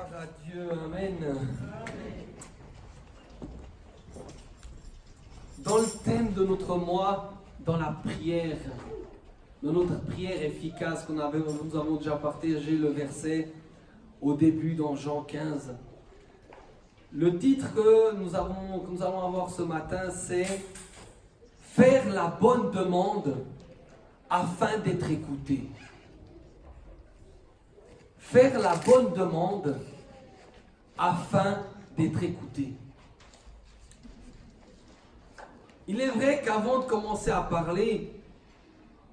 Gloire à Dieu, Amen. Dans le thème de notre mois, dans la prière, dans notre prière efficace nous avons déjà partagé le verset au début dans Jean 15. Le titre que nous allons avoir ce matin, c'est « Faire la bonne demande afin d'être écouté ». Faire la bonne demande afin d'être écouté. Il est vrai qu'avant de commencer à parler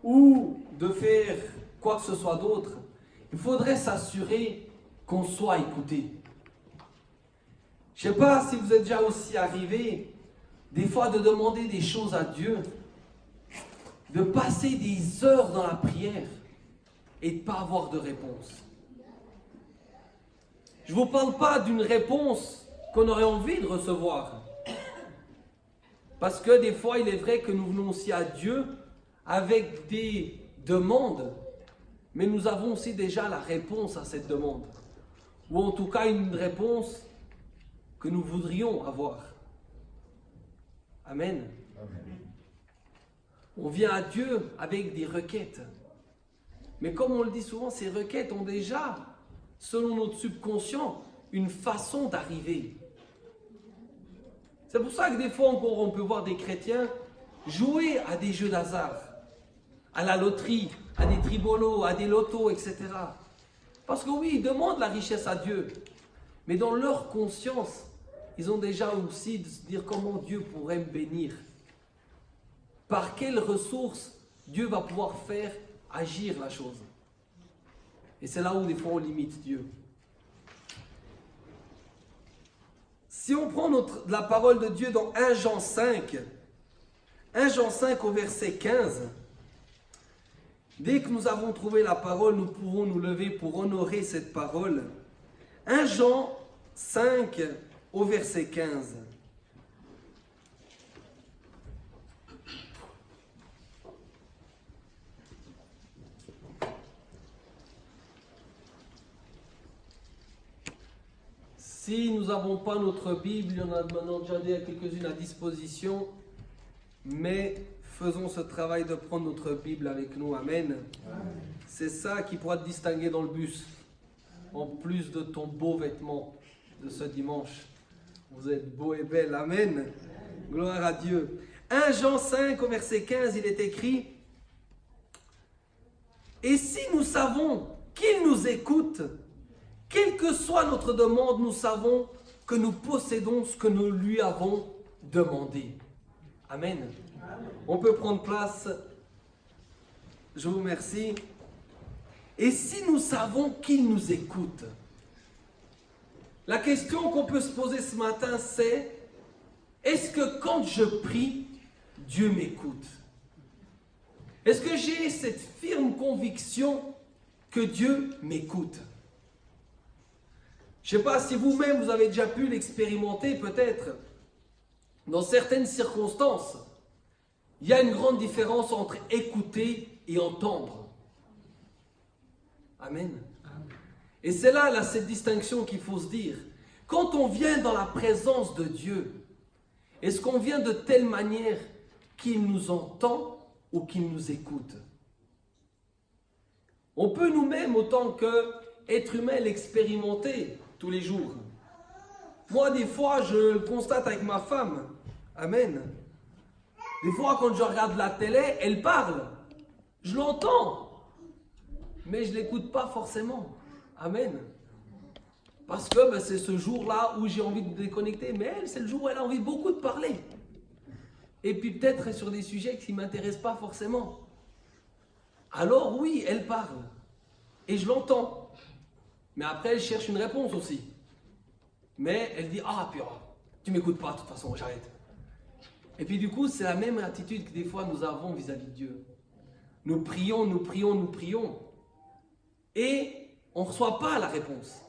ou de faire quoi que ce soit d'autre, il faudrait s'assurer qu'on soit écouté. Je ne sais pas si vous êtes déjà aussi arrivé, des fois, de demander des choses à Dieu, de passer des heures dans la prière et de ne pas avoir de réponse. Je ne vous parle pas d'une réponse qu'on aurait envie de recevoir. Parce que des fois, il est vrai que nous venons aussi à Dieu avec des demandes, mais nous avons aussi déjà la réponse à cette demande. Ou en tout cas, une réponse que nous voudrions avoir. Amen. Amen. On vient à Dieu avec des requêtes. Mais comme on le dit souvent, ces requêtes ont déjà, selon notre subconscient, une façon d'arriver. C'est pour ça que des fois encore on peut voir des chrétiens jouer à des jeux d'hasard, à la loterie, à des tribolos, à des lotos, etc. Parce que oui, ils demandent la richesse à Dieu, mais dans leur conscience, ils ont déjà aussi de se dire comment Dieu pourrait me bénir. Par quelles ressources Dieu va pouvoir faire agir la chose. Et c'est là où des fois on limite Dieu. Si on prend la parole de Dieu dans 1 Jean 5 au verset 15, dès que nous avons trouvé la parole, nous pouvons nous lever pour honorer cette parole. 1 Jean 5 au verset 15. Si nous n'avons pas notre Bible, il y en a maintenant déjà quelques-unes à disposition, mais faisons ce travail de prendre notre Bible avec nous. Amen. Amen. C'est ça qui pourra te distinguer dans le bus, en plus de ton beau vêtement de ce dimanche. Vous êtes beau et belle. Amen. Gloire à Dieu. 1 Jean 5 au verset 15, il est écrit « Et si nous savons qu'il nous écoute, quelle que soit notre demande, nous savons que nous possédons ce que nous lui avons demandé. » Amen. Amen. On peut prendre place. Je vous remercie. Et si nous savons qu'il nous écoute, la question qu'on peut se poser ce matin, c'est est-ce que quand je prie, Dieu m'écoute? Est-ce que j'ai cette firme conviction que Dieu m'écoute? Je ne sais pas si vous-même, vous avez déjà pu l'expérimenter peut-être. Dans certaines circonstances, il y a une grande différence entre écouter et entendre. Amen. Et c'est là cette distinction qu'il faut se dire. Quand on vient dans la présence de Dieu, est-ce qu'on vient de telle manière qu'il nous entend ou qu'il nous écoute? On peut nous-mêmes, autant qu'être humain, l'expérimenter tous les jours. Moi, des fois, je le constate avec ma femme. Amen. Des fois, quand je regarde la télé, elle parle. Je l'entends. Mais je ne l'écoute pas forcément. Amen. Parce que c'est ce jour-là où j'ai envie de me déconnecter. Mais elle, c'est le jour où elle a envie beaucoup de parler. Et puis peut-être sur des sujets qui ne m'intéressent pas forcément. Alors oui, elle parle. Et je l'entends. Mais après, elle cherche une réponse aussi. Mais elle dit, tu ne m'écoutes pas, de toute façon, j'arrête. Et puis du coup, c'est la même attitude que des fois nous avons vis-à-vis de Dieu. Nous prions. Et on ne reçoit pas la réponse.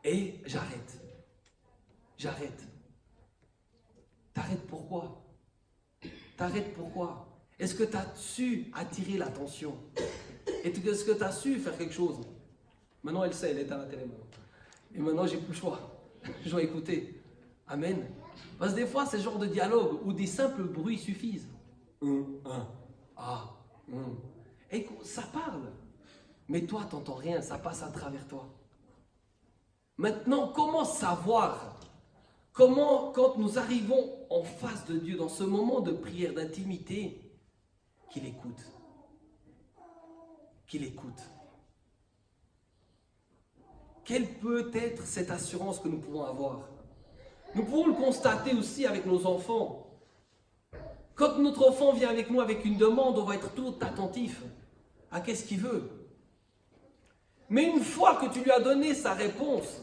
Et j'arrête. T'arrêtes pourquoi? Est-ce que tu as su attirer l'attention? Est-ce que tu as su faire quelque chose? Maintenant, elle sait, elle est à la télé maintenant. Et maintenant, j'ai plus le choix. Je dois écouter. Amen. Parce que des fois, c'est ce genre de dialogue où des simples bruits suffisent. Ah. Et ça parle. Mais toi, tu n'entends rien, ça passe à travers toi. Maintenant, comment savoir? Comment, quand nous arrivons en face de Dieu, dans ce moment de prière, d'intimité, qu'il écoute? Qu'il écoute. Quelle peut être cette assurance que nous pouvons avoir? Nous pouvons le constater aussi avec nos enfants. Quand notre enfant vient avec nous avec une demande, on va être tout attentif à qu'est-ce qu'il veut. Mais une fois que tu lui as donné sa réponse,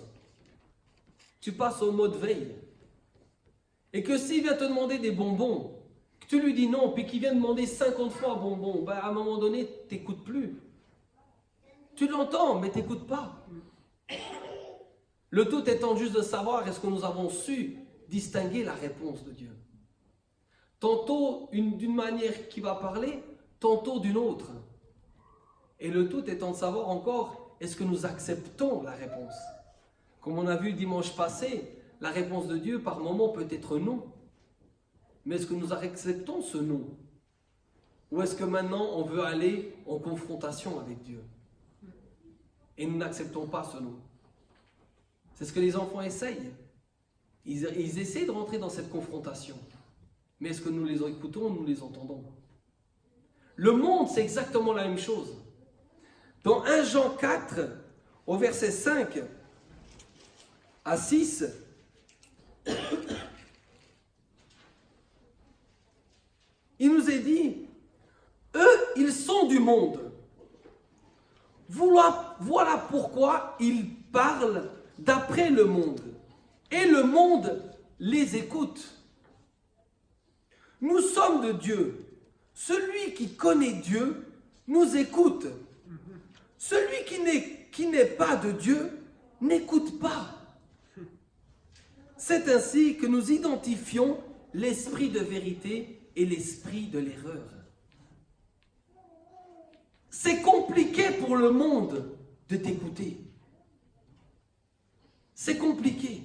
tu passes au mode veille. Et que s'il vient te demander des bonbons, que tu lui dis non, puis qu'il vient demander 50 fois bonbons, ben à un moment donné, tu n'écoutes plus. Tu l'entends, mais tu n'écoutes pas. Le tout étant juste de savoir est-ce que nous avons su distinguer la réponse de Dieu. Tantôt d'une manière qui va parler, tantôt d'une autre. Et le tout étant de savoir encore, est-ce que nous acceptons la réponse? Comme on a vu dimanche passé, la réponse de Dieu par moment peut être non. Mais est-ce que nous acceptons ce non? Ou est-ce que maintenant on veut aller en confrontation avec Dieu? Et nous n'acceptons pas ce non. C'est ce que les enfants essayent. Ils essaient de rentrer dans cette confrontation. Mais est-ce que nous les écoutons, nous les entendons? Le monde, c'est exactement la même chose. Dans 1 Jean 4, au verset 5 à 6, il nous est dit, eux, ils sont du monde. Voilà pourquoi ils parlent d'après le monde. Et le monde les écoute. Nous sommes de Dieu. Celui qui connaît Dieu nous écoute. Celui qui n'est pas de Dieu n'écoute pas. C'est ainsi que nous identifions l'esprit de vérité et l'esprit de l'erreur. C'est compliqué pour le monde de t'écouter. C'est compliqué.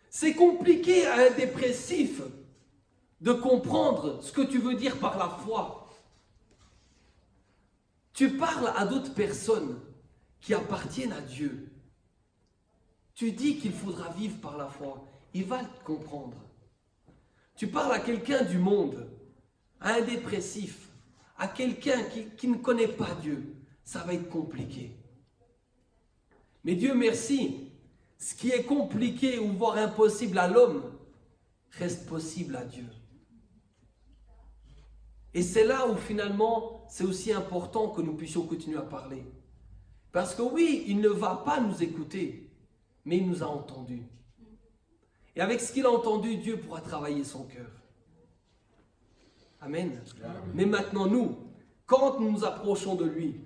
C'est compliqué à un dépressif de comprendre ce que tu veux dire par la foi. Tu parles à d'autres personnes qui appartiennent à Dieu. Tu dis qu'il faudra vivre par la foi. Il va te comprendre. Tu parles à quelqu'un du monde, à un dépressif, à quelqu'un qui ne connaît pas Dieu. Ça va être compliqué. Mais Dieu merci, ce qui est compliqué ou voire impossible à l'homme, reste possible à Dieu. Et c'est là où finalement, c'est aussi important que nous puissions continuer à parler. Parce que oui, il ne va pas nous écouter, mais il nous a entendus. Et avec ce qu'il a entendu, Dieu pourra travailler son cœur. Amen. Amen. Mais maintenant, nous, quand nous nous approchons de lui,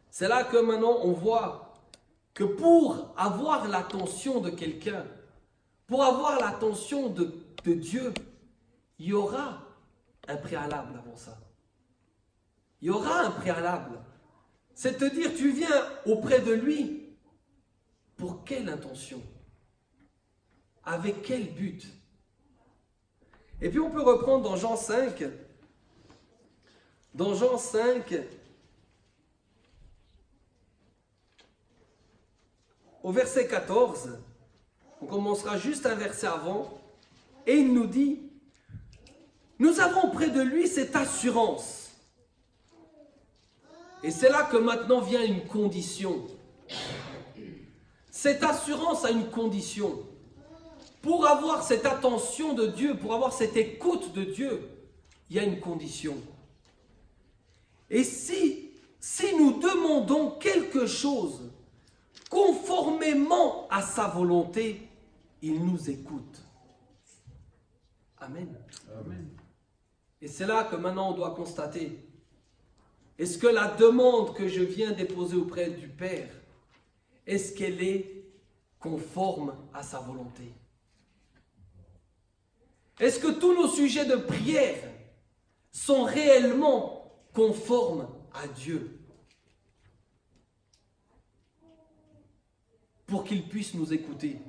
c'est là que maintenant on voit que pour avoir l'attention de quelqu'un, pour avoir l'attention de Dieu, il y aura un préalable avant ça. Il y aura un préalable. C'est-à-dire, tu viens auprès de lui, pour quelle intention? Avec quel but? Et puis on peut reprendre dans Jean 5. Dans Jean 5, au verset 14, on commencera juste un verset avant, et il nous dit, nous avons près de lui cette assurance. Et c'est là que maintenant vient une condition. Cette assurance a une condition. Pour avoir cette attention de Dieu, pour avoir cette écoute de Dieu, il y a une condition. Et si nous demandons quelque chose conformément à sa volonté, il nous écoute. Amen. Amen. Et c'est là que maintenant on doit constater, est-ce que la demande que je viens déposer auprès du Père, est-ce qu'elle est conforme à sa volonté? Est-ce que tous nos sujets de prière sont réellement conformes à Dieu? pour qu'il puisse nous écouter?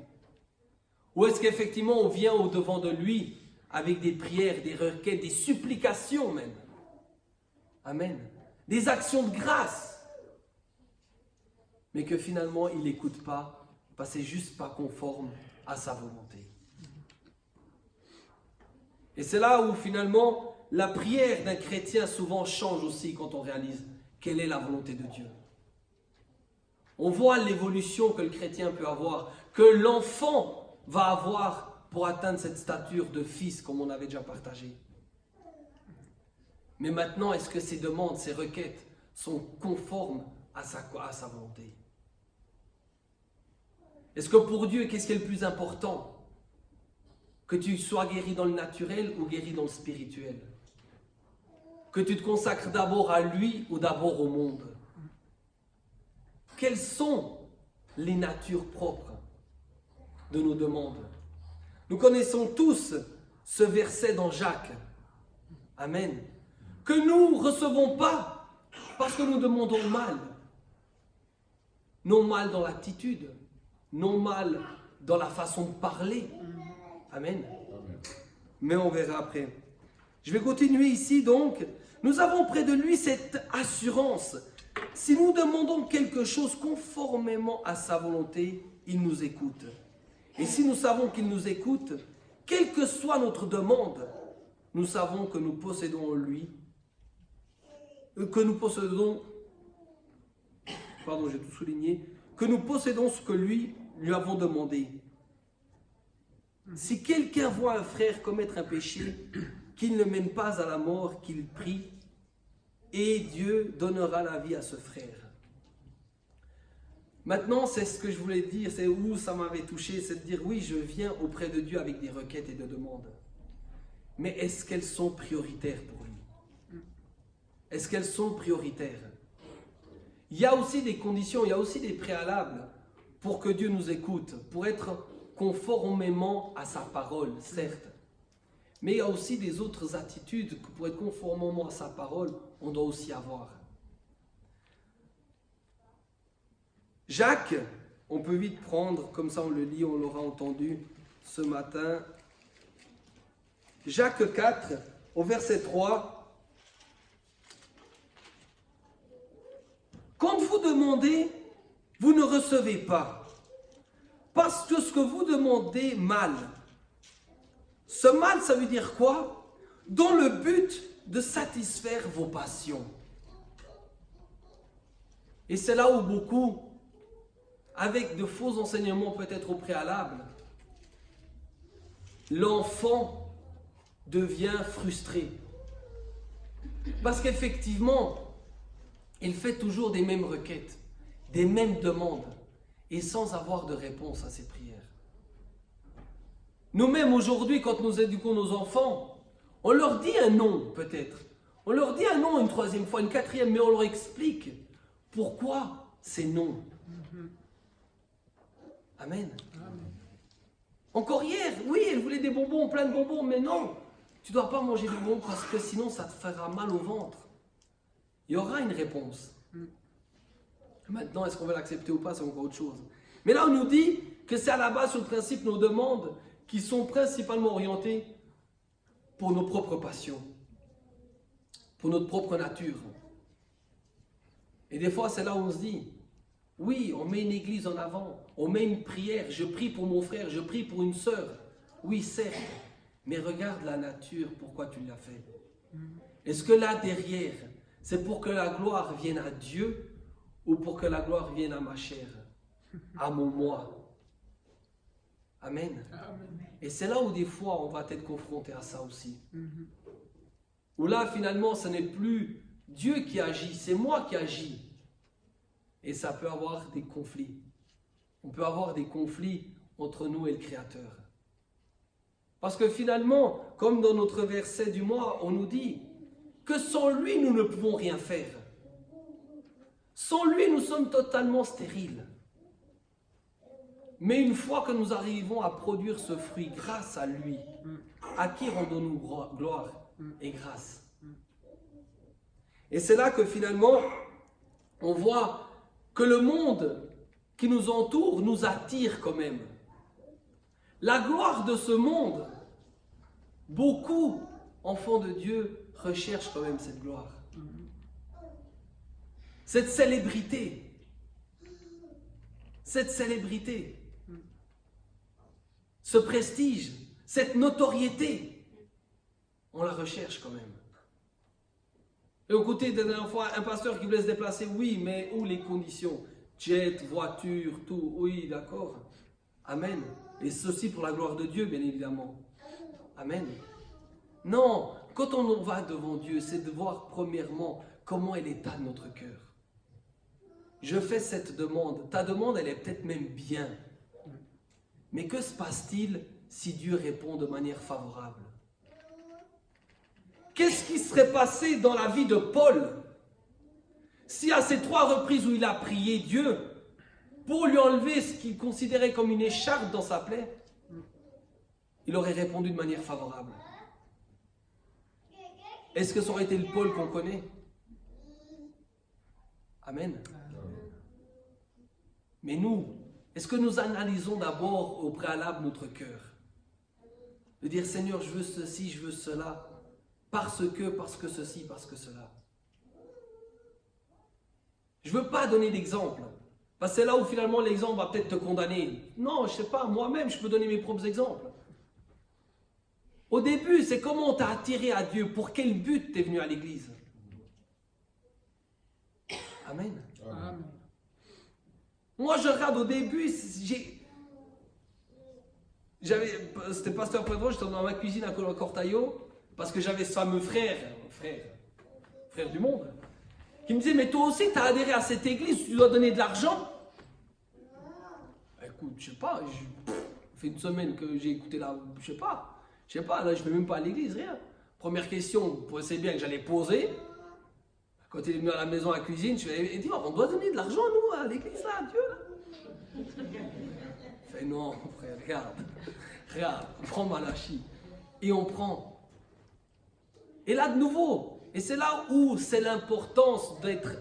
Ou est-ce qu'effectivement on vient au-devant de lui avec des prières, des requêtes, des supplications même? Amen. Des actions de grâce. Mais que finalement il n'écoute pas parce que c'est juste pas conforme à sa volonté. Et c'est là où finalement la prière d'un chrétien souvent change aussi quand on réalise quelle est la volonté de Dieu. On voit l'évolution que le chrétien peut avoir, que l'enfant va avoir pour atteindre cette stature de fils comme on avait déjà partagé. Mais maintenant, est-ce que ces demandes, ces requêtes sont conformes à sa volonté? Est-ce que pour Dieu, qu'est-ce qui est le plus important? Que tu sois guéri dans le naturel ou guéri dans le spirituel? Que tu te consacres d'abord à lui ou d'abord au monde? Quelles sont les natures propres de nos demandes? Nous connaissons tous ce verset dans Jacques. Amen. Que nous ne recevons pas parce que nous demandons mal. Non mal dans l'attitude, non mal dans la façon de parler. Amen. Mais on verra après. Je vais continuer ici donc. Nous avons près de lui cette assurance. Si nous demandons quelque chose conformément à sa volonté, il nous écoute. Et si nous savons qu'il nous écoute, quelle que soit notre demande, nous savons que nous possédons en lui, que nous possédons ce que lui avons demandé. Si quelqu'un voit un frère commettre un péché, qu'il ne mène pas à la mort, qu'il prie, et Dieu donnera la vie à ce frère. Maintenant, c'est ce que je voulais dire, c'est où ça m'avait touché, c'est de dire oui, je viens auprès de Dieu avec des requêtes et des demandes. Mais est-ce qu'elles sont prioritaires pour lui? Est-ce qu'elles sont prioritaires? Il y a aussi des conditions, il y a aussi des préalables pour que Dieu nous écoute, pour être conformément à sa parole, certes. Mais il y a aussi des autres attitudes que pour être conformément à sa parole, on doit aussi avoir. Jacques, on peut vite prendre, comme ça on le lit, on l'aura entendu ce matin. Jacques 4, au verset 3. Quand vous demandez, vous ne recevez pas, parce que ce que vous demandez mal. Ce mal, ça veut dire quoi? Dans le but de satisfaire vos passions. Et c'est là où beaucoup, avec de faux enseignements peut-être au préalable, l'enfant devient frustré. Parce qu'effectivement, il fait toujours des mêmes requêtes, des mêmes demandes, et sans avoir de réponse à ses prières. Nous-mêmes aujourd'hui, quand nous éduquons nos enfants, on leur dit un non peut-être. On leur dit un non une troisième fois, une quatrième, mais on leur explique pourquoi c'est non. Amen. Encore hier, oui, elle voulait des bonbons, plein de bonbons, mais non, tu ne dois pas manger de bonbons parce que sinon ça te fera mal au ventre. Il y aura une réponse. Maintenant, est-ce qu'on va l'accepter ou pas, c'est encore autre chose. Mais là, on nous dit que c'est à la base sur le principe nos demandes qui sont principalement orientées pour nos propres passions, pour notre propre nature. Et des fois, c'est là où on se dit, oui, on met une église en avant, on met une prière, je prie pour mon frère, je prie pour une sœur. Oui, certes, mais regarde la nature, pourquoi tu l'as fait. Est-ce que là, derrière, c'est pour que la gloire vienne à Dieu ou pour que la gloire vienne à ma chair, à mon moi? Amen. Et c'est là où des fois, on va être confronté à ça aussi. Où là, finalement, ce n'est plus Dieu qui agit, c'est moi qui agis. Et ça peut avoir des conflits. On peut avoir des conflits entre nous et le Créateur. Parce que finalement, comme dans notre verset du mois, on nous dit que sans lui, nous ne pouvons rien faire. Sans lui, nous sommes totalement stériles. Mais une fois que nous arrivons à produire ce fruit grâce à lui, à qui rendons-nous gloire et grâce? Et c'est là que finalement, on voit que le monde qui nous entourent nous attirent quand même. La gloire de ce monde, beaucoup, enfants de Dieu, recherchent quand même cette gloire. Cette célébrité. Cette célébrité. Ce prestige, cette notoriété, on la recherche quand même. Et au côté de la dernière fois, un pasteur qui voulait se déplacer, oui, mais où les conditions? Jet, voiture, tout, oui, d'accord. Amen. Et ceci pour la gloire de Dieu, bien évidemment. Amen. Non, quand on va devant Dieu, c'est de voir premièrement comment est l'état de notre cœur. Je fais cette demande. Ta demande, elle est peut-être même bien. Mais que se passe-t-il si Dieu répond de manière favorable? Qu'est-ce qui serait passé dans la vie de Paul si à ces 3 reprises où il a prié Dieu pour lui enlever ce qu'il considérait comme une écharpe dans sa plaie, il aurait répondu de manière favorable? Est-ce que ça aurait été le Paul qu'on connaît? Amen. Mais nous, est-ce que nous analysons d'abord au préalable notre cœur? De dire, Seigneur, je veux ceci, je veux cela, parce que ceci, parce que cela. Je ne veux pas donner d'exemple, parce que c'est là où finalement l'exemple va peut-être te condamner. Non, je ne sais pas, moi-même, je peux donner mes propres exemples. Au début, c'est comment on t'a attiré à Dieu, pour quel but tu es venu à l'église. Amen. Amen. Moi, je regarde au début, c'était pasteur Pedro, j'étais dans ma cuisine à Cortaillot, parce que j'avais ce fameux frère du monde, qui me disait, mais toi aussi, tu as adhéré à cette église, tu dois donner de l'argent. Écoute, je sais pas, ça fait une semaine que j'ai écouté là, je sais pas, là, je ne vais même pas à l'église, rien. Première question, c'est bien que j'allais poser. Quand il est venu à la maison à la cuisine, je lui ai dit, on doit donner de l'argent, nous, à l'église, là, à Dieu, là. Il fait, non, frère, regarde, on prend Malachi. Et on prend. Et là, de nouveau, et c'est là où c'est l'importance d'être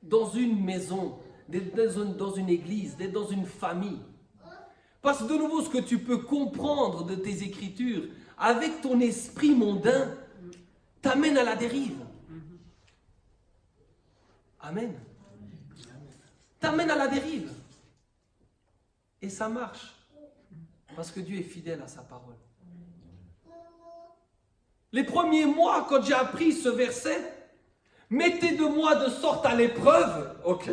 dans une maison, d'être dans une église, d'être dans une famille. Parce que de nouveau, ce que tu peux comprendre de tes écritures, avec ton esprit mondain, t'amène à la dérive. Amen. T'amène à la dérive. Et ça marche. Parce que Dieu est fidèle à sa parole. Les premiers mois, quand j'ai appris ce verset, mettez de moi de sorte à l'épreuve. Ok.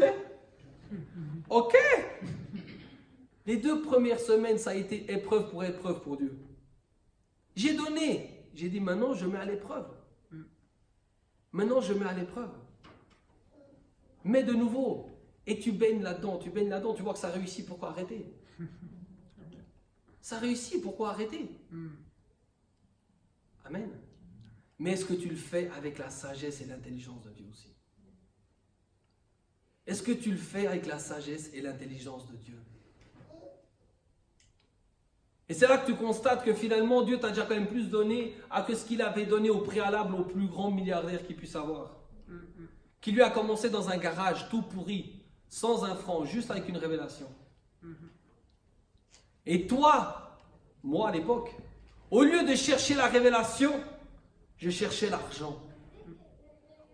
Les 2 premières semaines, ça a été épreuve pour Dieu. J'ai donné. J'ai dit, maintenant, je mets à l'épreuve. Mais de nouveau, et tu baignes là-dedans, tu vois que ça réussit, pourquoi arrêter? Ça réussit, pourquoi arrêter? Amen. Mais est-ce que tu le fais avec la sagesse et l'intelligence de Dieu aussi? Est-ce que tu le fais avec la sagesse et l'intelligence de Dieu? Et c'est là que tu constates que finalement, Dieu t'a déjà quand même plus donné que ce qu'il avait donné au préalable au plus grand milliardaire qu'il puisse avoir. Qui lui a commencé dans un garage tout pourri, sans un franc, juste avec une révélation. Et toi, moi à l'époque, au lieu de chercher la révélation, je cherchais l'argent.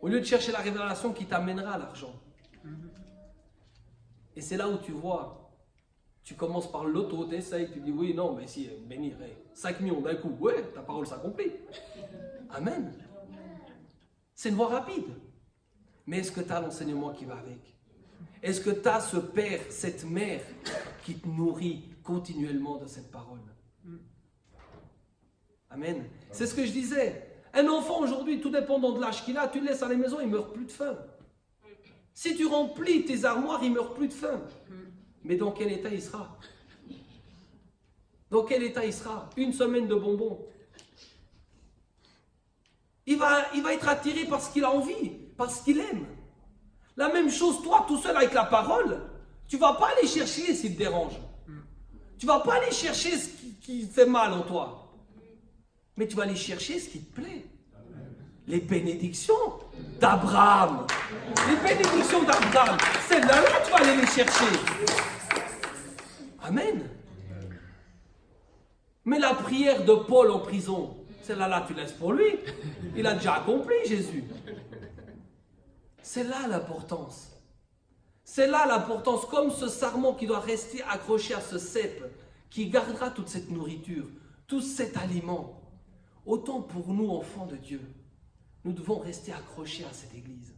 Au lieu de chercher la révélation qui t'amènera à l'argent. Et c'est là où tu vois, tu commences par l'auto, t'essayes, tu dis oui, non, mais si, bénir, 5 millions d'un coup, ouais, ta parole s'accomplit. Amen. C'est une voie rapide. Mais est-ce que tu as l'enseignement qui va avec? Est-ce que tu as ce père, cette mère qui te nourrit continuellement de cette parole? Amen. C'est ce que je disais. Un enfant aujourd'hui, tout dépendant de l'âge qu'il a, tu le laisses à la maison, il ne meurt plus de faim. Si tu remplis tes armoires, il ne meurt plus de faim. Mais dans quel état il sera? Dans quel état il sera? Une semaine de bonbons. Il va être attiré parce qu'il a envie, parce qu'il aime. La même chose, toi, tout seul avec la parole, tu ne vas pas aller chercher ce qui te dérange. Tu ne vas pas aller chercher ce qui fait mal en toi. Mais tu vas aller chercher ce qui te plaît. Les bénédictions d'Abraham. Les bénédictions d'Abraham. Celles-là, tu vas aller les chercher. Amen. Mais la prière de Paul en prison, celle-là, tu laisses pour lui. Il a déjà accompli, Jésus. C'est là l'importance. C'est là l'importance, comme ce sarment qui doit rester accroché à ce cep, qui gardera toute cette nourriture, tout cet aliment. Autant pour nous, enfants de Dieu, nous devons rester accrochés à cette église.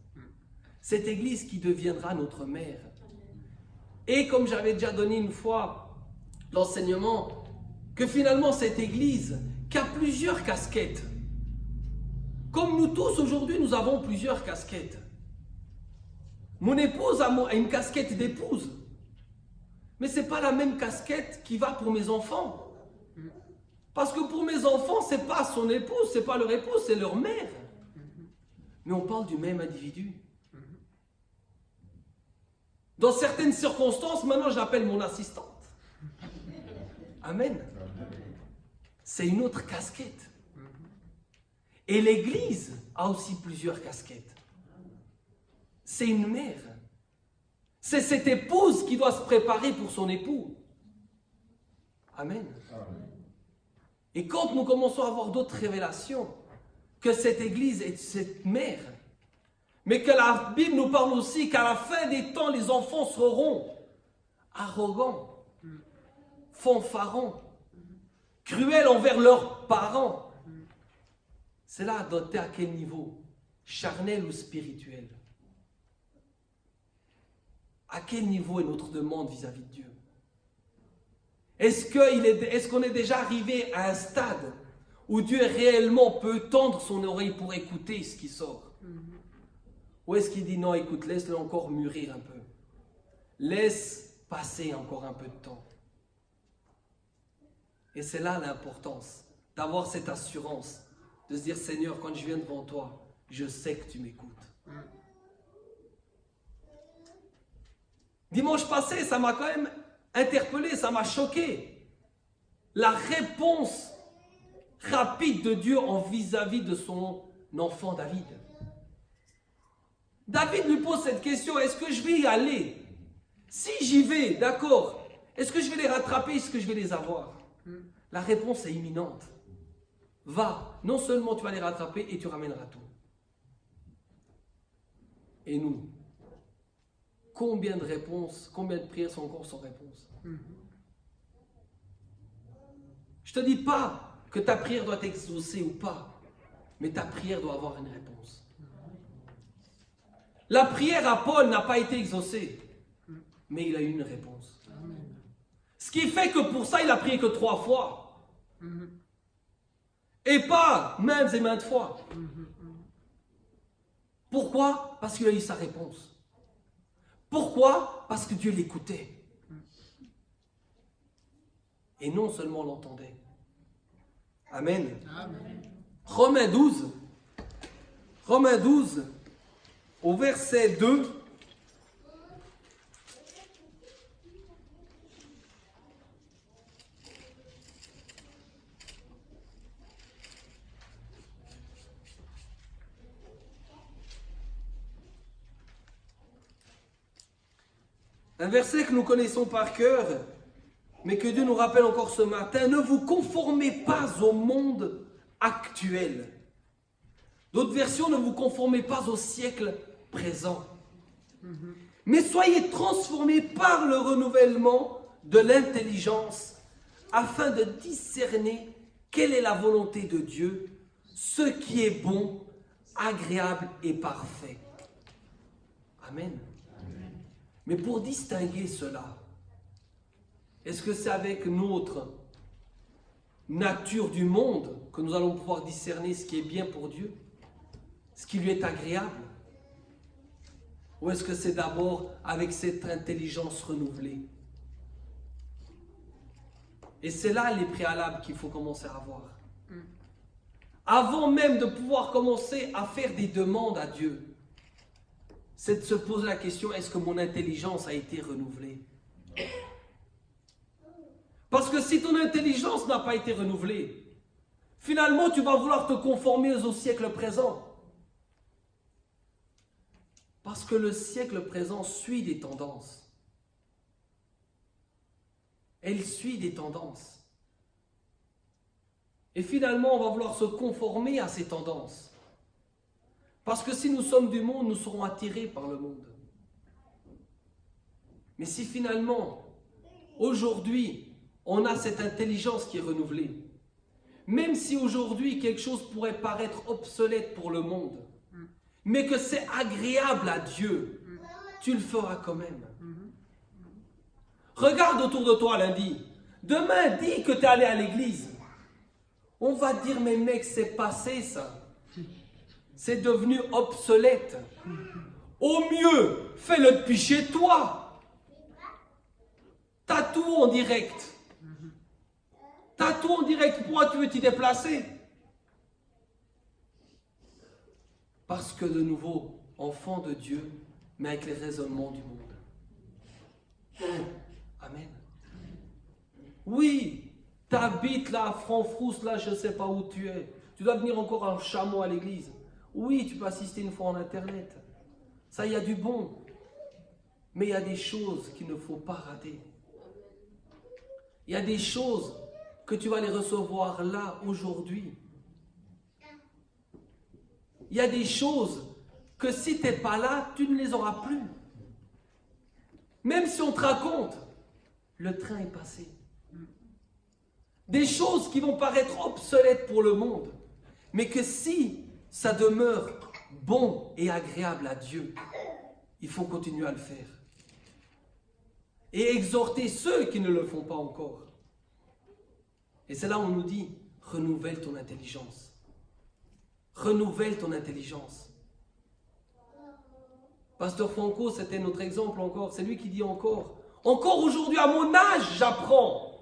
Cette église qui deviendra notre mère. Et comme j'avais déjà donné une fois l'enseignement, que finalement cette église qui a plusieurs casquettes, comme nous tous aujourd'hui nous avons plusieurs casquettes. Mon épouse a une casquette d'épouse, mais ce n'est pas la même casquette qui va pour mes enfants. Parce que pour mes enfants, ce n'est pas son épouse, ce n'est pas leur épouse, c'est leur mère. Mais on parle du même individu. Dans certaines circonstances, maintenant je l'appelle mon assistante. Amen. C'est une autre casquette. Et l'Église a aussi plusieurs casquettes. C'est une mère. C'est cette épouse qui doit se préparer pour son époux. Amen. Et quand nous commençons à avoir d'autres révélations, que cette Église est cette mère, mais que la Bible nous parle aussi qu'à la fin des temps, les enfants seront arrogants, fanfarons, cruels envers leurs parents. C'est là doté à quel niveau? Charnel ou spirituel? À quel niveau est notre demande vis-à-vis de Dieu? Est-ce qu'on est déjà arrivé à un stade où Dieu réellement peut tendre son oreille pour écouter ce qui sort? Ou est-ce qu'il dit non, écoute, laisse-le encore mûrir un peu. Laisse passer encore un peu de temps. Et c'est là l'importance d'avoir cette assurance, de se dire Seigneur, quand je viens devant toi, je sais que tu m'écoutes. Dimanche passé, ça m'a quand même interpellé, ça m'a choqué. La réponse rapide de Dieu en vis-à-vis de son enfant David. David lui pose cette question, est-ce que je vais y aller? Si j'y vais, d'accord, est-ce que je vais les rattraper, est-ce que je vais les avoir? La réponse est imminente. Va, non seulement tu vas les rattraper et tu ramèneras tout. Et nous, combien de réponses, combien de prières sont encore sans réponse? Je ne te dis pas que ta prière doit être exaucée ou pas, mais ta prière doit avoir une réponse. La prière à Paul n'a pas été exaucée, mais il a eu une réponse. Ce qui fait que pour ça, il a prié que 3 fois. Et pas maintes et maintes fois. Pourquoi? Parce qu'il a eu sa réponse. Pourquoi? Parce que Dieu l'écoutait. Et non seulement l'entendait. Amen. Romains 12. Romains 12, au verset 2. Un verset que nous connaissons par cœur, mais que Dieu nous rappelle encore ce matin. Ne vous conformez pas au monde actuel. D'autres versions, ne vous conformez pas au siècle présent. Mais soyez transformés par le renouvellement de l'intelligence afin de discerner quelle est la volonté de Dieu, ce qui est bon, agréable et parfait. Amen. Mais pour distinguer cela, est-ce que c'est avec notre nature du monde que nous allons pouvoir discerner ce qui est bien pour Dieu, ce qui lui est agréable? Ou est-ce que c'est d'abord avec cette intelligence renouvelée? Et c'est là les préalables qu'il faut commencer à avoir. Avant même de pouvoir commencer à faire des demandes à Dieu, c'est de se poser la question, est-ce que mon intelligence a été renouvelée? Parce que si ton intelligence n'a pas été renouvelée, finalement tu vas vouloir te conformer au siècle présent. Parce que le siècle présent suit des tendances. Elle suit des tendances. Et finalement, on va vouloir se conformer à ces tendances. Parce que si nous sommes du monde, nous serons attirés par le monde. Mais si finalement, aujourd'hui, on a cette intelligence qui est renouvelée, même si aujourd'hui quelque chose pourrait paraître obsolète pour le monde, mais que c'est agréable à Dieu, tu le feras quand même. Regarde autour de toi lundi. Demain, dis que tu es allé à l'église. On va dire, mais mec, c'est passé ça. C'est devenu obsolète. Au mieux, fais-le depuis chez toi. T'as tout en direct. T'as tout en direct. Pourquoi tu veux t'y déplacer? Parce que de nouveau, enfant de Dieu, mais avec les raisonnements du monde. Amen. Oui, tu habites là à Franfrousse, là, je ne sais pas où tu es. Tu dois venir encore en chameau à l'église. Oui, tu peux assister une fois en internet. Ça, il y a du bon. Mais il y a des choses qu'il ne faut pas rater. Il y a des choses que tu vas les recevoir là, aujourd'hui. Il y a des choses que si tu n'es pas là, tu ne les auras plus. Même si on te raconte, le train est passé. Des choses qui vont paraître obsolètes pour le monde, mais que si ça demeure bon et agréable à Dieu, il faut continuer à le faire. Et exhorter ceux qui ne le font pas encore. Et c'est là où on nous dit, renouvelle ton intelligence. Renouvelle ton intelligence. Pasteur Franco, c'était notre exemple encore. C'est lui qui dit encore aujourd'hui à mon âge, j'apprends.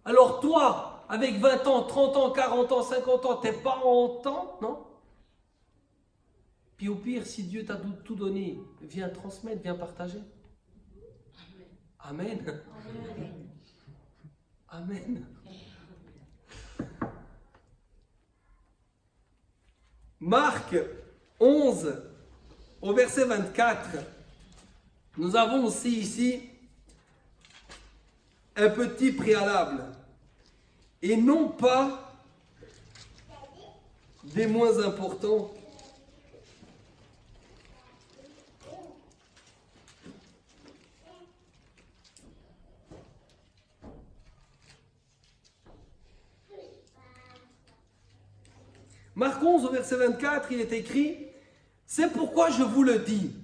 Alors toi, avec 20 ans, 30 ans, 40 ans, 50 ans, t'es pas en temps, non? Puis au pire, si Dieu t'a tout donné, viens transmettre, viens partager. Amen. Amen. Marc 11, au verset 24, nous avons aussi ici un petit préalable. Et non pas des moins importants. Marc 11 au verset 24, il est écrit, c'est pourquoi je vous le dis,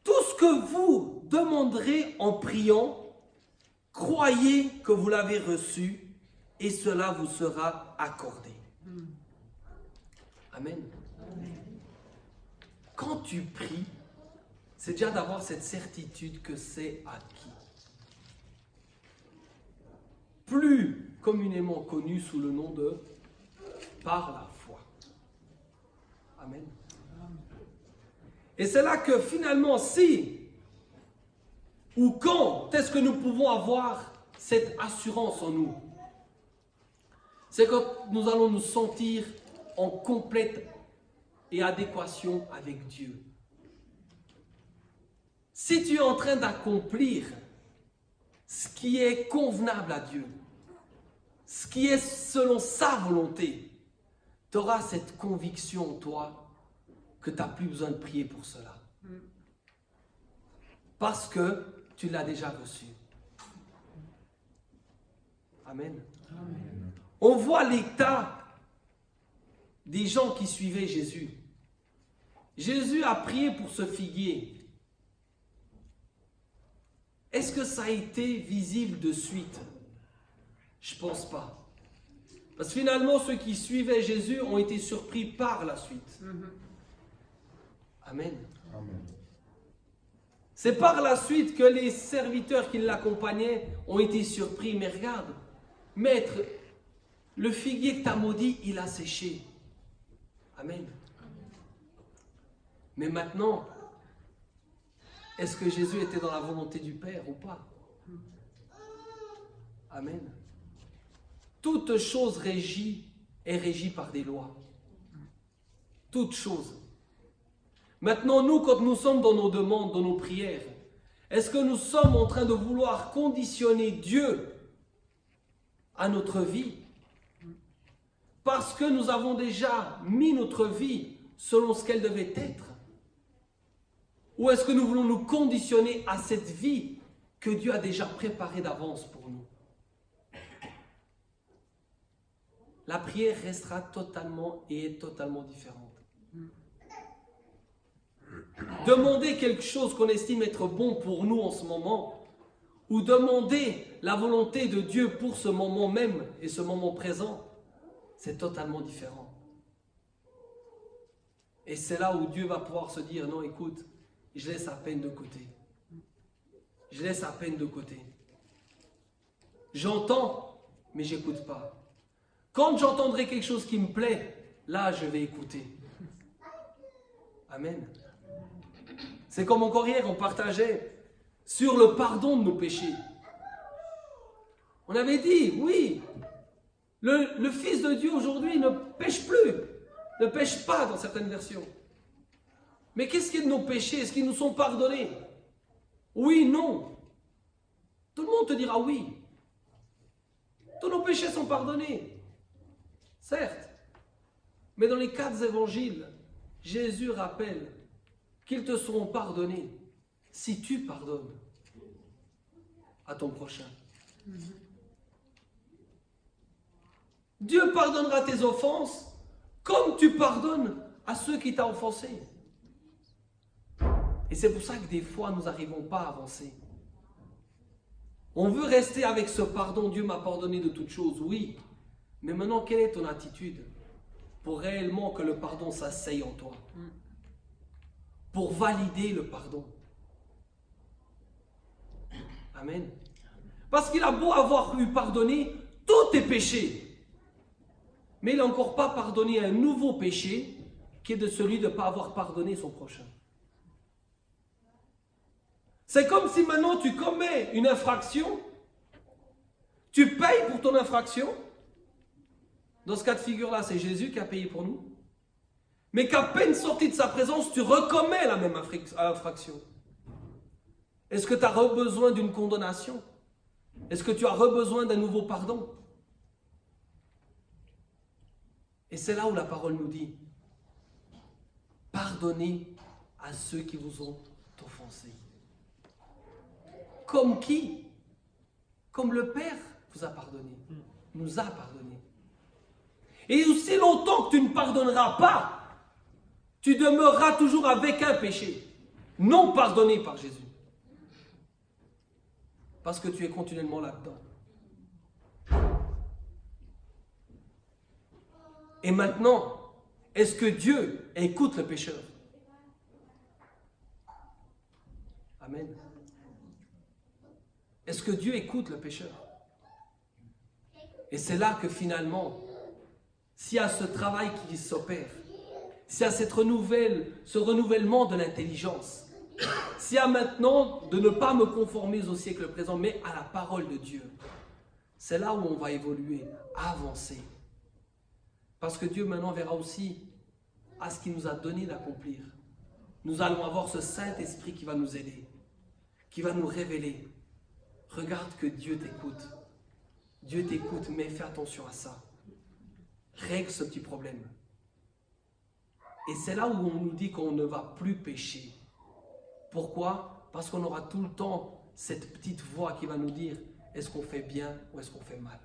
tout ce que vous demanderez en priant, croyez que vous l'avez reçu et cela vous sera accordé. Amen. Quand tu pries, c'est déjà d'avoir cette certitude que c'est acquis. Plus communément connu sous le nom de par la foi. Amen. Et c'est là que finalement, si ou quand est-ce que nous pouvons avoir cette assurance en nous? C'est quand nous allons nous sentir en complète et adéquation avec Dieu. Si tu es en train d'accomplir ce qui est convenable à Dieu, ce qui est selon sa volonté, tu auras cette conviction, toi, que tu n'as plus besoin de prier pour cela. Parce que tu l'as déjà reçu. Amen. Amen. On voit l'état des gens qui suivaient Jésus. Jésus a prié pour ce figuier. Est-ce que ça a été visible de suite? Je ne pense pas. Parce que finalement, ceux qui suivaient Jésus ont été surpris par la suite. Amen. Amen. C'est par la suite que les serviteurs qui l'accompagnaient ont été surpris. Mais regarde, maître, le figuier que tu as maudit, il a séché. Amen. Mais maintenant, est-ce que Jésus était dans la volonté du Père ou pas? Amen. Toute chose est régie par des lois. Toute chose. Maintenant, nous, quand nous sommes dans nos demandes, dans nos prières, est-ce que nous sommes en train de vouloir conditionner Dieu à notre vie parce que nous avons déjà mis notre vie selon ce qu'elle devait être? Ou est-ce que nous voulons nous conditionner à cette vie que Dieu a déjà préparée d'avance pour nous? La prière restera totalement et est totalement différente. Demander quelque chose qu'on estime être bon pour nous en ce moment, ou demander la volonté de Dieu pour ce moment même et ce moment présent, c'est totalement différent. Et c'est là où Dieu va pouvoir se dire, non, écoute, je laisse à peine de côté. Je laisse à peine de côté. J'entends, mais j'écoute pas. Quand j'entendrai quelque chose qui me plaît, là, je vais écouter. Amen. C'est comme encore hier, on partageait sur le pardon de nos péchés. On avait dit, oui, le Fils de Dieu aujourd'hui ne pêche plus, ne pêche pas dans certaines versions. Mais qu'est-ce qui est de nos péchés? Est-ce qu'ils nous sont pardonnés? Oui, non. Tout le monde te dira oui. Tous nos péchés sont pardonnés. Certes. Mais dans les 4 évangiles, Jésus rappelle qu'ils te seront pardonnés si tu pardonnes à ton prochain. Dieu pardonnera tes offenses comme tu pardonnes à ceux qui t'ont offensé. Et c'est pour ça que des fois, nous n'arrivons pas à avancer. On veut rester avec ce pardon. Dieu m'a pardonné de toutes choses, oui. Mais maintenant, quelle est ton attitude pour réellement que le pardon s'asseye en toi? Pour valider le pardon. Amen. Parce qu'il a beau avoir eu pardonné tous tes péchés, mais il n'a encore pas pardonné un nouveau péché qui est de celui de ne pas avoir pardonné son prochain. C'est comme si maintenant tu commets une infraction, tu payes pour ton infraction. Dans ce cas de figure-là, c'est Jésus qui a payé pour nous. Mais qu'à peine sorti de sa présence, tu recommets la même infraction. Est-ce que tu as besoin d'une condamnation? Est-ce que tu as besoin d'un nouveau pardon? Et c'est là où la parole nous dit, pardonnez à ceux qui vous ont offensé. Comme qui? Comme le Père vous a pardonné, nous a pardonné. Et aussi longtemps que tu ne pardonneras pas, tu demeureras toujours avec un péché, non pardonné par Jésus. Parce que tu es continuellement là-dedans. Et maintenant, est-ce que Dieu écoute le pécheur? Amen. Est-ce que Dieu écoute le pécheur? Et c'est là que finalement, s'il y a ce travail qui s'opère, s'il y a ce renouvellement de l'intelligence, s'il y a maintenant de ne pas me conformer au siècle présent, mais à la parole de Dieu, c'est là où on va évoluer, avancer. Parce que Dieu maintenant verra aussi à ce qu'il nous a donné d'accomplir. Nous allons avoir ce Saint-Esprit qui va nous aider, qui va nous révéler. Regarde que Dieu t'écoute. Dieu t'écoute, mais fais attention à ça. Règle ce petit problème. Et c'est là où on nous dit qu'on ne va plus pécher. Pourquoi? Parce qu'on aura tout le temps cette petite voix qui va nous dire est-ce qu'on fait bien ou est-ce qu'on fait mal?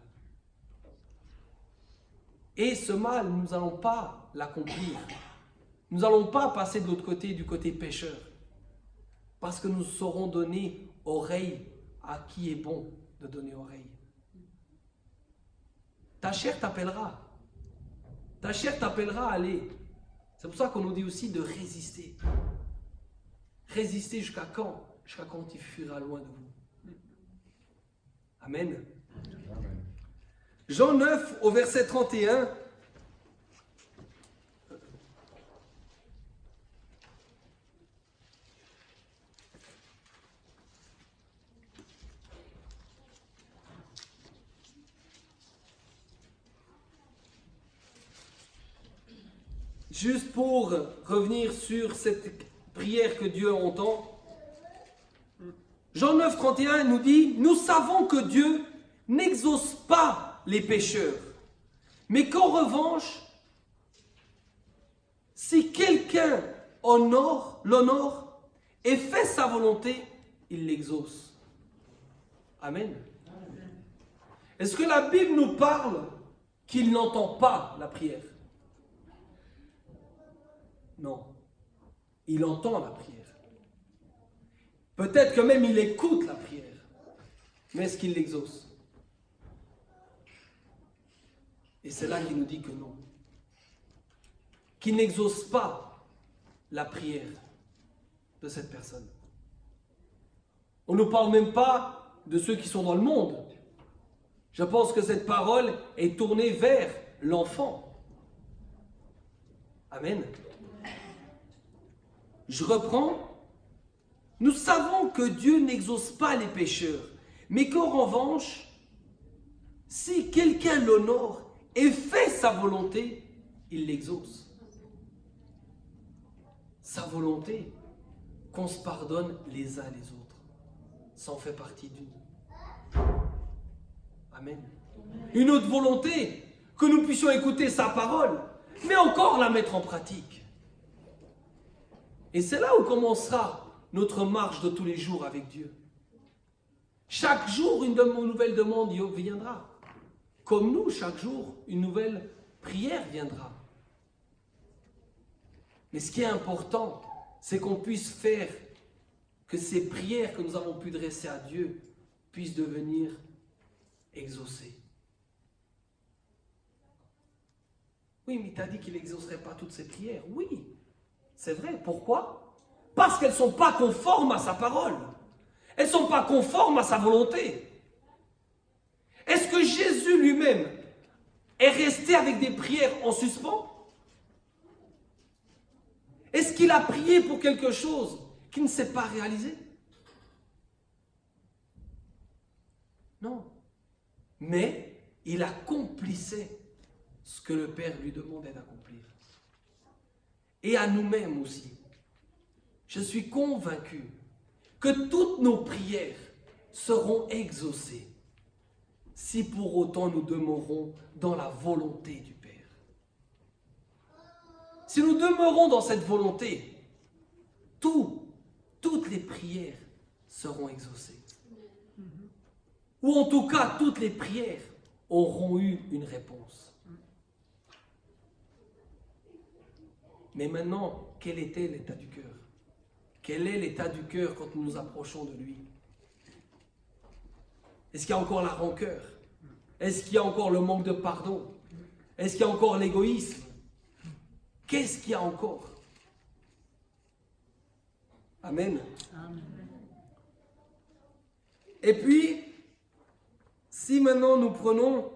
Et ce mal, nous n'allons pas l'accomplir. Nous n'allons pas passer de l'autre côté, du côté pécheur. Parce que nous saurons donner oreille à qui est bon de donner oreille. Ta chair t'appellera. Ta chair t'appellera à aller. C'est pour ça qu'on nous dit aussi de résister. Résister jusqu'à quand? Jusqu'à quand il fuira loin de vous. Amen. Amen. Jean 9 au verset 31. juste pour revenir sur cette prière que Dieu entend, Jean 9, 31 nous dit, nous savons que Dieu n'exauce pas les pécheurs, mais qu'en revanche, si quelqu'un l'honore et fait sa volonté, il l'exauce. Amen. Est-ce que la Bible nous parle qu'il n'entend pas la prière? Non. Il entend la prière. Peut-être que même il écoute la prière. Mais est-ce qu'il l'exauce? Et c'est là qu'il nous dit que non. Qu'il n'exauce pas la prière de cette personne. On ne parle même pas de ceux qui sont dans le monde. Je pense que cette parole est tournée vers l'enfant. Amen. Je reprends. Nous savons que Dieu n'exauce pas les pécheurs, mais qu'en revanche, si quelqu'un l'honore et fait sa volonté, il l'exauce. Sa volonté, qu'on se pardonne les uns les autres. Ça en fait partie d'une. Amen. Une autre volonté, que nous puissions écouter sa parole, mais encore la mettre en pratique. Et c'est là où commencera notre marche de tous les jours avec Dieu. Chaque jour, une nouvelle demande viendra. Comme nous, chaque jour, une nouvelle prière viendra. Mais ce qui est important, c'est qu'on puisse faire que ces prières que nous avons pu dresser à Dieu puissent devenir exaucées. Oui, mais tu as dit qu'il n'exaucerait pas toutes ces prières. Oui, c'est vrai. Pourquoi? Parce qu'elles ne sont pas conformes à sa parole. Elles ne sont pas conformes à sa volonté. Est-ce que Jésus lui-même est resté avec des prières en suspens? Est-ce qu'il a prié pour quelque chose qui ne s'est pas réalisé? Non. Mais il accomplissait ce que le Père lui demandait d'accomplir. Et à nous-mêmes aussi. Je suis convaincu que toutes nos prières seront exaucées si pour autant nous demeurons dans la volonté du Père. Si nous demeurons dans cette volonté, toutes les prières seront exaucées. Ou en tout cas, toutes les prières auront eu une réponse. Mais maintenant, quel était l'état du cœur? Quel est l'état du cœur quand nous nous approchons de lui? Est-ce qu'il y a encore la rancœur? Est-ce qu'il y a encore le manque de pardon? Est-ce qu'il y a encore l'égoïsme? Qu'est-ce qu'il y a encore? Amen. Amen. Et puis, si maintenant nous prenons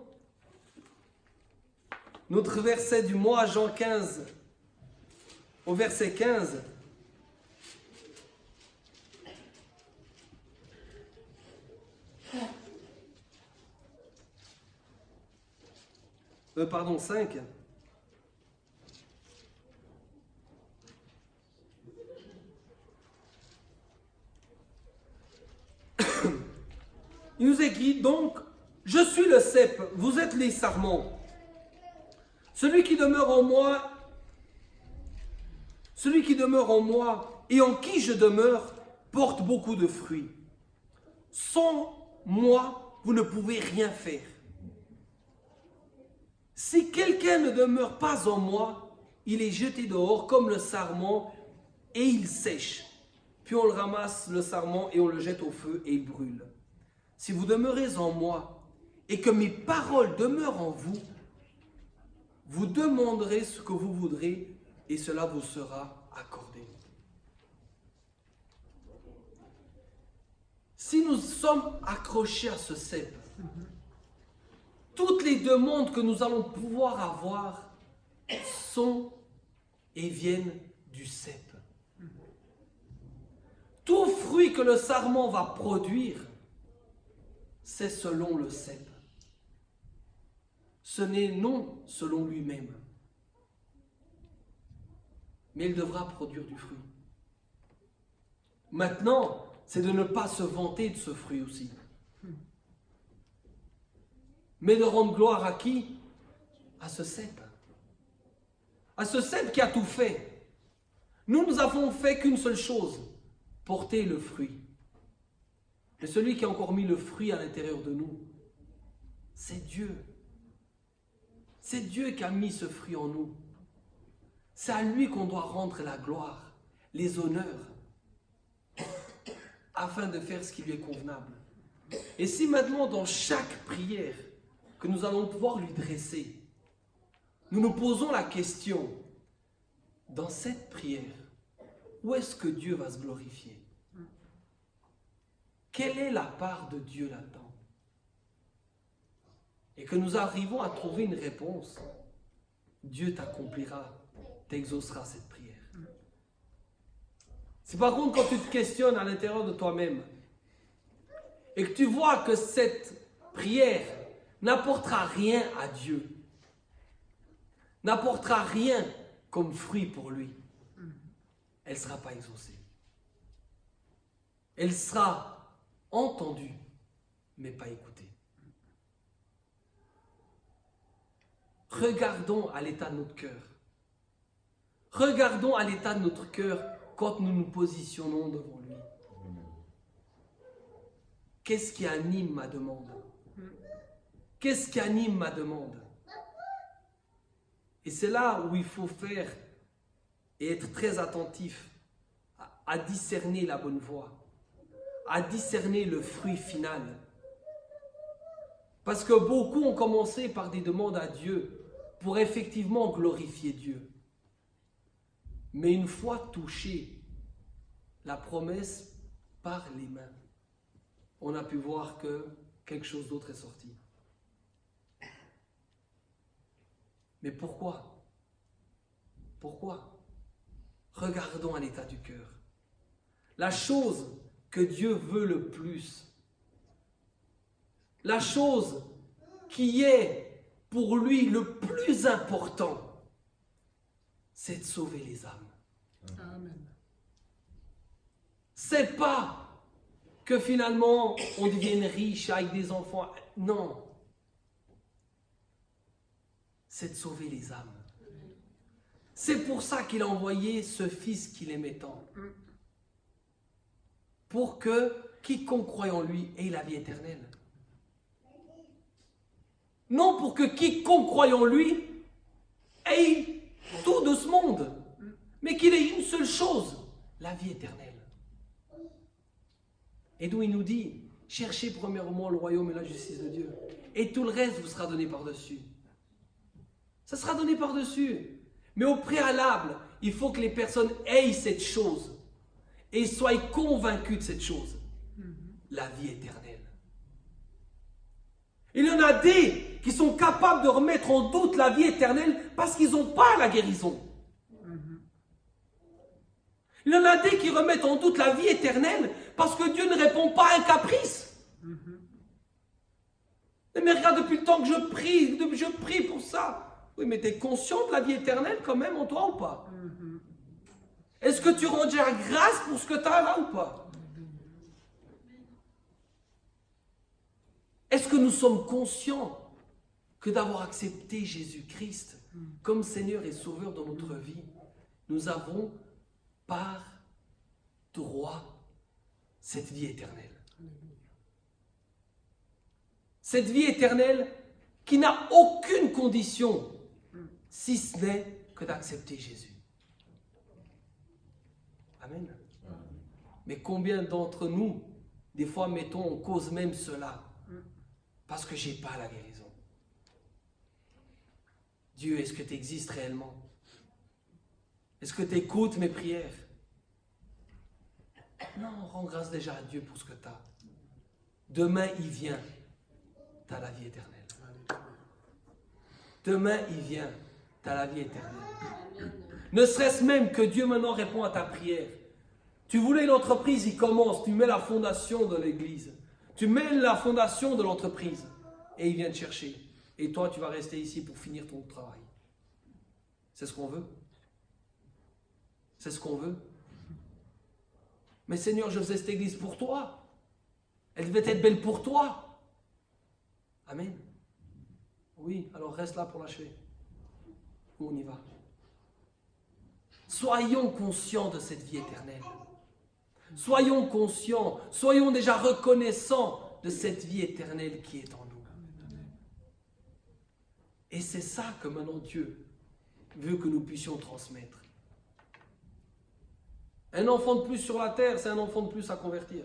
notre verset du mois, Jean 15, au verset 15, pardon, 5. Il nous écrit donc, je suis le cep, vous êtes les sarments. Celui qui demeure en moi et en qui je demeure porte beaucoup de fruits. Sans moi, vous ne pouvez rien faire. Si quelqu'un ne demeure pas en moi, il est jeté dehors comme le sarment et il sèche. Puis on le ramasse, le sarment, et on le jette au feu et il brûle. Si vous demeurez en moi et que mes paroles demeurent en vous, vous demanderez ce que vous voudrez et cela vous sera accordé. Si nous sommes accrochés à ce cep, toutes les demandes que nous allons pouvoir avoir sont et viennent du cep. Tout fruit que le sarment va produire, c'est selon le cep. Ce n'est non selon lui-même. mais il devra produire du fruit. Maintenant, c'est de ne pas se vanter de ce fruit aussi. Mais de rendre gloire à qui? À ce cep. À ce cep qui a tout fait. Nous avons fait qu'une seule chose, porter le fruit. Mais celui qui a encore mis le fruit à l'intérieur de nous, c'est Dieu. C'est Dieu qui a mis ce fruit en nous. C'est à lui qu'on doit rendre la gloire, les honneurs, afin de faire ce qui lui est convenable. Et si maintenant, dans chaque prière que nous allons pouvoir lui dresser, nous nous posons la question, dans cette prière, où est-ce que Dieu va se glorifier? Quelle est la part de Dieu là-dedans? Et que nous arrivons à trouver une réponse, Dieu t'accomplira, t'exaucera cette prière. C'est par contre quand tu te questionnes à l'intérieur de toi-même et que tu vois que cette prière n'apportera rien à Dieu, n'apportera rien comme fruit pour lui, elle ne sera pas exaucée. Elle sera entendue, mais pas écoutée. Regardons à l'état de notre cœur. Regardons à l'état de notre cœur quand nous nous positionnons devant lui. Qu'est-ce qui anime ma demande? Qu'est-ce qui anime ma demande? Et c'est là où il faut faire et être très attentif à discerner la bonne voie, à discerner le fruit final. Parce que beaucoup ont commencé par des demandes à Dieu pour effectivement glorifier Dieu. Mais une fois touché la promesse par les mains, on a pu voir que quelque chose d'autre est sorti. Mais pourquoi? Pourquoi? Regardons à l'état du cœur. La chose que Dieu veut le plus, la chose qui est pour lui le plus important, c'est de sauver les âmes. Amen. C'est pas que finalement on devienne riche avec des enfants. Non. C'est de sauver les âmes. C'est pour ça qu'il a envoyé ce Fils qu'il aimait tant. Pour que quiconque croit en lui ait la vie éternelle. Non pour que quiconque croit en lui ait tout de ce monde, mais qu'il ait une seule chose, la vie éternelle. Et d'où il nous dit, cherchez premièrement le royaume et la justice de Dieu, et tout le reste vous sera donné par-dessus. Ça sera donné par-dessus. Mais au préalable, il faut que les personnes aient cette chose et soient convaincus de cette chose, la vie éternelle. Il y en a des qui sont capables de remettre en doute la vie éternelle parce qu'ils n'ont pas la guérison. Il y en a des qui remettent en doute la vie éternelle parce que Dieu ne répond pas à un caprice. Mais regarde, depuis le temps que je prie pour ça. Oui, mais tu es conscient de la vie éternelle quand même en toi ou pas? Est-ce que tu rends déjà grâce pour ce que tu as là ou pas? Est-ce que nous sommes conscients que d'avoir accepté Jésus-Christ comme Seigneur et Sauveur dans notre vie, nous avons par droit cette vie éternelle? Cette vie éternelle qui n'a aucune condition si ce n'est que d'accepter Jésus. Amen. Mais combien d'entre nous, des fois, mettons en cause même cela parce que je n'ai pas la guérison? Dieu, est-ce que tu existes réellement? Est-ce que tu écoutes mes prières? Non, rends grâce déjà à Dieu pour ce que tu as. Demain, il vient. Tu as la vie éternelle. Demain, il vient. Tu as la vie éternelle. Ne serait-ce même que Dieu maintenant répond à ta prière. Tu voulais une entreprise, il commence. Tu mets la fondation de l'église. Tu mets la fondation de l'entreprise. Et il vient te chercher. Et toi, tu vas rester ici pour finir ton travail. C'est ce qu'on veut? C'est ce qu'on veut. Mais Seigneur, je faisais cette église pour toi. Elle devait être belle pour toi. Amen. Oui, alors reste là pour l'achever. On y va. Soyons conscients de cette vie éternelle. Soyons conscients, soyons déjà reconnaissants de cette vie éternelle qui est en nous. Et c'est ça que maintenant Dieu veut que nous puissions transmettre. Un enfant de plus sur la terre, c'est un enfant de plus à convertir.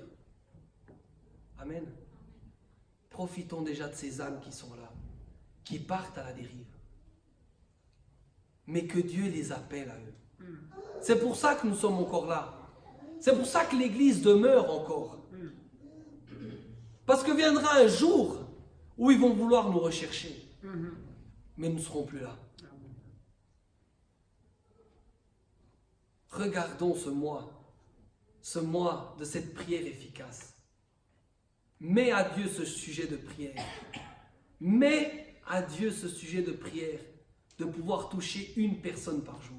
Amen. Profitons déjà de ces âmes qui sont là, qui partent à la dérive. Mais que Dieu les appelle à eux. C'est pour ça que nous sommes encore là. C'est pour ça que l'Église demeure encore. Parce que viendra un jour où ils vont vouloir nous rechercher. Mais nous ne serons plus là. Regardons ce mois de cette prière efficace. Mets à Dieu ce sujet de prière. Mets à Dieu ce sujet de prière, de pouvoir toucher une personne par jour.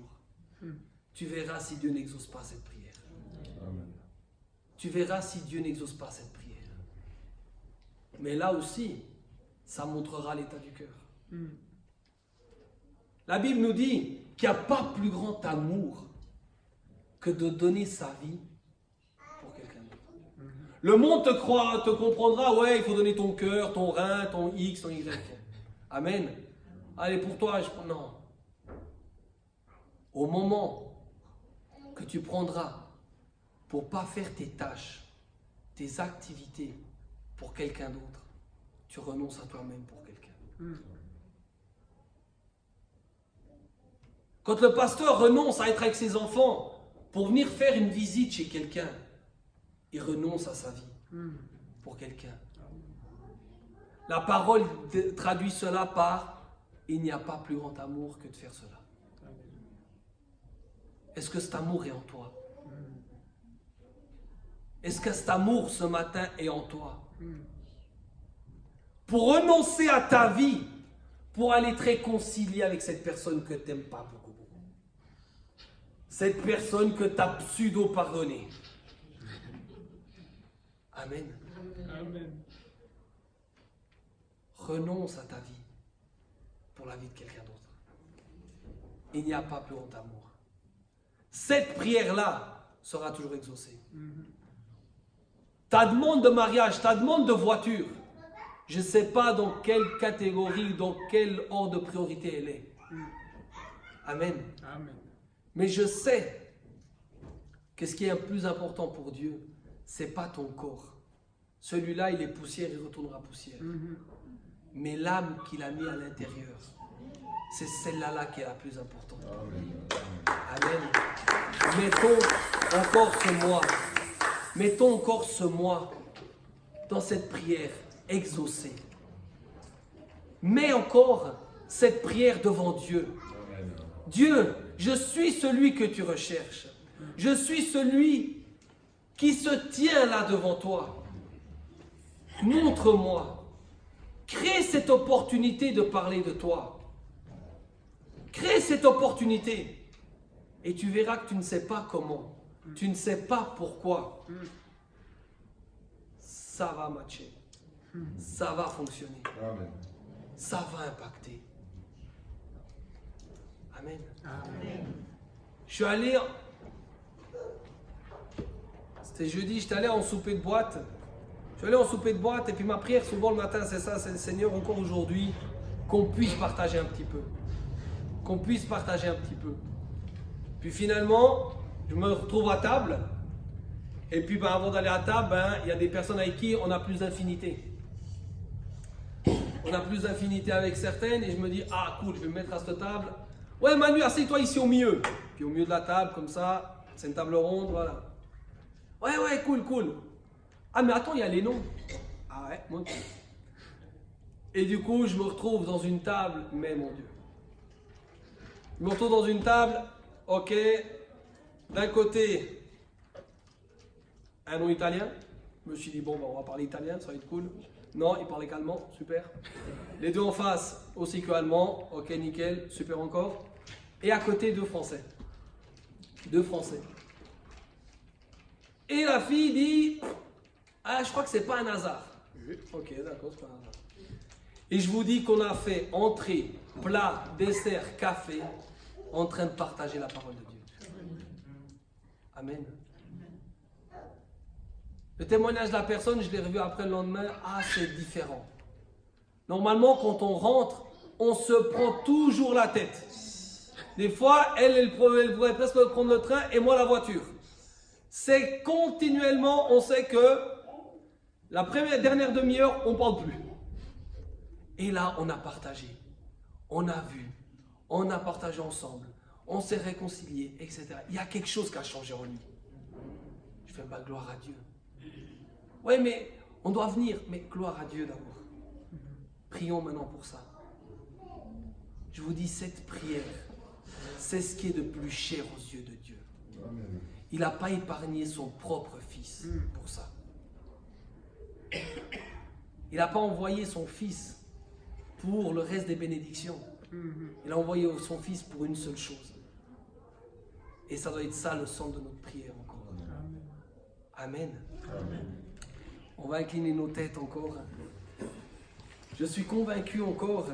Tu verras si Dieu n'exauce pas cette prière. Amen. Tu verras si Dieu n'exauce pas cette prière. Mais là aussi, ça montrera l'état du cœur. La Bible nous dit qu'il n'y a pas plus grand amour que de donner sa vie pour quelqu'un d'autre. Le monde te comprendra, ouais, il faut donner ton cœur, ton rein, ton X, ton Y. Amen. Allez, pour toi, non. Au moment que tu prendras pour ne pas faire tes tâches, tes activités pour quelqu'un d'autre, tu renonces à toi-même pour quelqu'un. Quand le pasteur renonce à être avec ses enfants pour venir faire une visite chez quelqu'un, il renonce à sa vie pour quelqu'un. La parole traduit cela par « il n'y a pas plus grand amour que de faire cela ». Est-ce que cet amour est en toi? Est-ce que cet amour ce matin est en toi? Pour renoncer à ta vie, pour aller te réconcilier avec cette personne que tu n'aimes pas beaucoup. Cette personne que tu as pseudo-pardonnée. Amen. Amen. Renonce à ta vie pour la vie de quelqu'un d'autre. Il n'y a pas plus grand amour. Cette prière-là sera toujours exaucée. Ta demande de mariage, ta demande de voiture, je ne sais pas dans quelle catégorie, dans quel ordre de priorité elle est. Amen. Amen. Mais je sais que ce qui est le plus important pour Dieu, ce n'est pas ton corps. Celui-là, il est poussière, il retournera poussière. Mais l'âme qu'il a mis à l'intérieur, c'est celle-là qui est la plus importante. Amen. Mettons encore ce mois dans cette prière exaucée. Mets encore cette prière devant Dieu. Dieu, je suis celui que tu recherches. Je suis celui qui se tient là devant toi. Montre-moi. Crée cette opportunité de parler de toi. Crée cette opportunité. Et tu verras que tu ne sais pas comment. Tu ne sais pas pourquoi. Ça va matcher. Ça va fonctionner. Amen. Ça va impacter. Amen. Amen. Je suis allé... C'était jeudi, j'étais allé en souper de boîte. Je suis allé en souper de boîte et puis ma prière souvent le matin, c'est ça, c'est le Seigneur encore aujourd'hui, qu'on puisse partager un petit peu. Qu'on puisse partager un petit peu. Puis finalement, je me retrouve à table. Et puis avant d'aller à table, il y a des personnes avec qui on a plus d'infinité. On a plus d'infinité avec certaines et je me dis, ah cool, je vais me mettre à cette table. Ouais Manu, assieds-toi ici au milieu. Puis au milieu de la table, comme ça, c'est une table ronde, voilà. Ouais, cool. Ah mais attends, il y a les noms. Ah ouais, moi. Et du coup, je me retrouve dans une table, mais mon Dieu. Je me retrouve dans une table, ok, d'un côté, un nom italien. Je me suis dit, bon, on va parler italien, ça va être cool. Non, il parlait qu'allemand, super. Les deux en face, aussi que allemand, ok, nickel, super encore. Et à côté, deux français. 2 Français. Et la fille dit, ah, je crois que c'est pas un hasard. Ok, d'accord, c'est pas un hasard. Et je vous dis qu'on a fait entrée, plat, dessert, café, en train de partager la parole de Dieu. Amen. Le témoignage de la personne, je l'ai revu après le lendemain. Ah, c'est différent. Normalement, quand on rentre, on se prend toujours la tête. Des fois, elle pourrait presque prendre le train et moi la voiture. C'est continuellement, on sait que la dernière demi-heure, on ne parle plus. Et là, on a partagé, on a vu, on a partagé ensemble, on s'est réconciliés, etc. Il y a quelque chose qui a changé en lui. Je fais ma gloire à Dieu. Oui, mais on doit venir, mais gloire à Dieu d'abord. Prions maintenant pour ça. Je vous dis, cette prière, c'est ce qui est de plus cher aux yeux de Dieu. Il n'a pas épargné son propre fils pour ça. Il n'a pas envoyé son fils pour le reste des bénédictions. Il a envoyé son fils pour une seule chose. Et ça doit être ça le centre de notre prière encore. Amen. Amen. On va incliner nos têtes encore. Je suis convaincu encore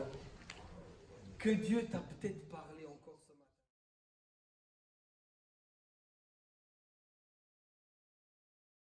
que Dieu t'a peut-être parlé encore.